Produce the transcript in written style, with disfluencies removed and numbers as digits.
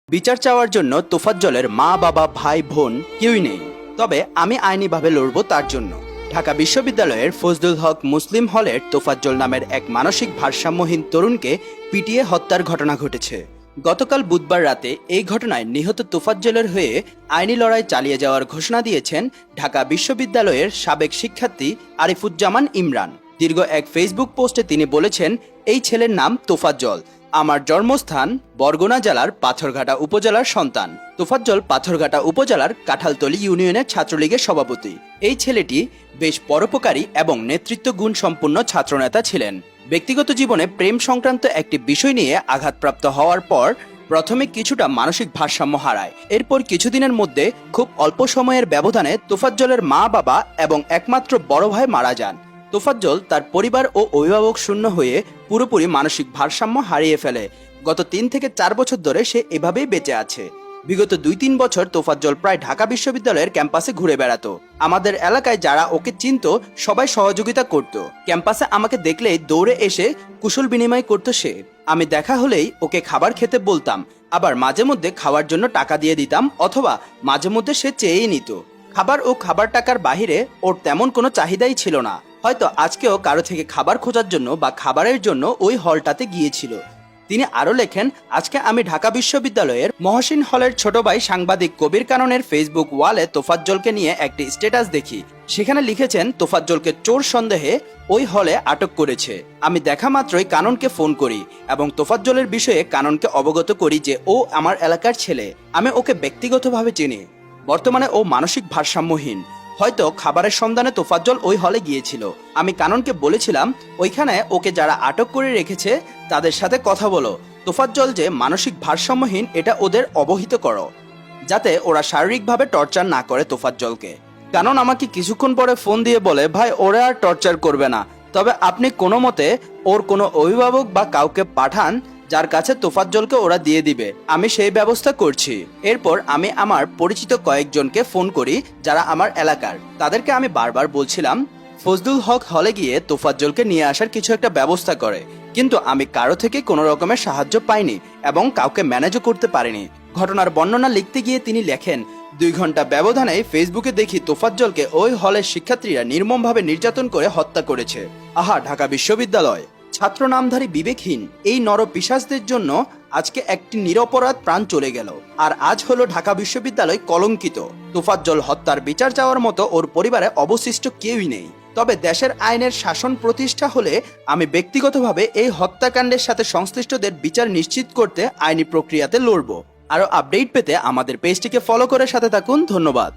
বিচার চাওয়ার জন্য তোফাজ্জলের মা বাবা ভাই বোন কেউই নেই, তবে আমি আইনিভাবে লড়ব তার জন্য। ঢাকা বিশ্ববিদ্যালয়ের ফজলুল হক মুসলিম হলের তোফাজ্জল নামের এক মানসিক ভারসাম্যহীন তরুণকে পিটিয়ে হত্যার ঘটনা ঘটেছে। গতকাল বুধবার রাতে এই ঘটনায় নিহত তোফাজ্জলের হয়ে আইনি লড়াই চালিয়ে যাওয়ার ঘোষণা দিয়েছেন ঢাকা বিশ্ববিদ্যালয়ের সাবেক শিক্ষার্থী আরিফুজ্জামান ইমরান। দীর্ঘ এক ফেসবুক পোস্টে তিনি বলেছেন, এই ছেলের নাম তোফাজ্জল, আমার জন্মস্থান বরগুনা জেলার পাথরঘাটা উপজেলার সন্তান। তোফাজ্জল পাথরঘাটা উপজেলার কাঁঠালতলী ইউনিয়নের ছাত্রলীগের সভাপতি। এই ছেলেটি বেশ পরোপকারী এবং নেতৃত্ব গুণ সম্পন্ন ছাত্রনেতা ছিলেন। ব্যক্তিগত জীবনে প্রেম সংক্রান্ত একটি বিষয় নিয়ে আঘাতপ্রাপ্ত হওয়ার পর প্রথমে কিছুটা মানসিক ভারসাম্য হারায়। এরপর কিছুদিনের মধ্যে খুব অল্প সময়ের ব্যবধানে তোফাজ্জলের মা বাবা এবং একমাত্র বড় ভাই মারা যান। তোফাজ্জল তার পরিবার ও অভিভাবক শূন্য হয়ে পুরোপুরি মানসিক ভারসাম্য হারিয়ে ফেলে। গত 3 থেকে 4 বছর ধরে সে এভাবেই বেঁচে আছে। বিগত 2-3 বছর তোফাজ্জল প্রায় ঢাকা বিশ্ববিদ্যালয়ের ক্যাম্পাসে ঘুরে বেড়াতো। আমাদের এলাকায় যারা ওকে চিনত সবাই সহযোগিতা করত। ক্যাম্পাসে আমাকে দেখলেই দৌড়ে এসে কুশল বিনিময় করত সে। আমি দেখা হলেই ওকে খাবার খেতে বলতাম, আবার মাঝে মধ্যে খাওয়ার জন্য টাকা দিয়ে দিতাম, অথবা মাঝে মধ্যে সে চেয়েই নিত। খাবার ও খাবার টাকার বাহিরে ওর তেমন কোনো চাহিদাই ছিল না। হয়তো আজকেও কারো থেকে খাবার খোঁজার জন্য বা খাবারের জন্য ওই হলটাতে গিয়েছিল। তিনি আরও লেখেন, আজকে আমি ঢাকা বিশ্ববিদ্যালয়ের মহসিন হলের ছোট ভাই সাংবাদিক কবির কাননের ফেসবুক ওয়ালে তোফাজ্জলকে নিয়ে একটি স্ট্যাটাস দেখি। সেখানে লিখেছেন, তোফাজ্জলকে চোর সন্দেহে ওই হলে আটক করেছে। আমি দেখা মাত্রই কাননকে ফোন করি এবং তোফাজ্জলের বিষয়ে কাননকে অবগত করি যে ও আমার এলাকার ছেলে। আমি ওকে ব্যক্তিগতভাবে চিনি। বর্তমানে ও মানসিক ভারসাম্যহীন। হয়তো খাবারের সন্ধানে তোফাজ্জল ওই হলে গিয়েছিল। আমি কাননকে বলেছিলাম, ওইখানে ওকে যারা আটক করে রেখেছে তাদের সাথে কথা বলো। তোফাজ্জল যে মানসিক ভারসাম্যহীন এটা ওদের অবহিত করো, যাতে ওরা শারীরিকভাবে টর্চার না করে তোফাজ্জলকে। কানন আমাকে কিছুক্ষণ পরে ফোন দিয়ে বলে, ভাই ওরা আর টর্চার করবে না, তবে আপনি কোনো মতে ওর কোনো অভিভাবক বা কাউকে পাঠান যার কাছে তোফাজ্জলকে ওরা দিয়ে দিবে, আমি সেই ব্যবস্থা করছি। এরপর আমি আমার পরিচিত কয়েকজনকে ফোন করি যারা আমার এলাকার। তাদেরকে আমি বারবার বলছিলাম ফজলুল হক হলে গিয়ে তোফাজ্জলকে নিয়ে আসার কিছু একটা ব্যবস্থা করে, কিন্তু আমি কারো থেকে কোনো রকমের সাহায্য পাইনি এবং কাউকে ম্যানেজও করতে পারিনি। ঘটনার বর্ণনা লিখতে গিয়ে তিনি লেখেন, 2 ঘন্টা ব্যবধানে ফেসবুকে দেখি তোফাজ্জলকে ওই হলের শিক্ষার্থীরা নির্মমভাবে নির্যাতন করে হত্যা করেছে। আহা, ঢাকা বিশ্ববিদ্যালয় ছাত্র নামধারী বিবেকহীন এই নরপিশাচদের জন্য আজকে একটি নিরপরাধ প্রাণ চলে গেল। আর আজ হলো ঢাকা বিশ্ববিদ্যালয় কলঙ্কিত। তোফাজ্জল হত্যার বিচার চাওয়ার মতো ওর পরিবারে অবশিষ্ট কেউই নেই। তবে দেশের আইনের শাসন প্রতিষ্ঠা হলে আমি ব্যক্তিগতভাবে এই হত্যাকাণ্ডের সাথে সংশ্লিষ্টদের বিচার নিশ্চিত করতে আইনি প্রক্রিয়াতে লড়ব। আরও আপডেট পেতে আমাদের পেজটিকে ফলো করে সাথে থাকুন। ধন্যবাদ।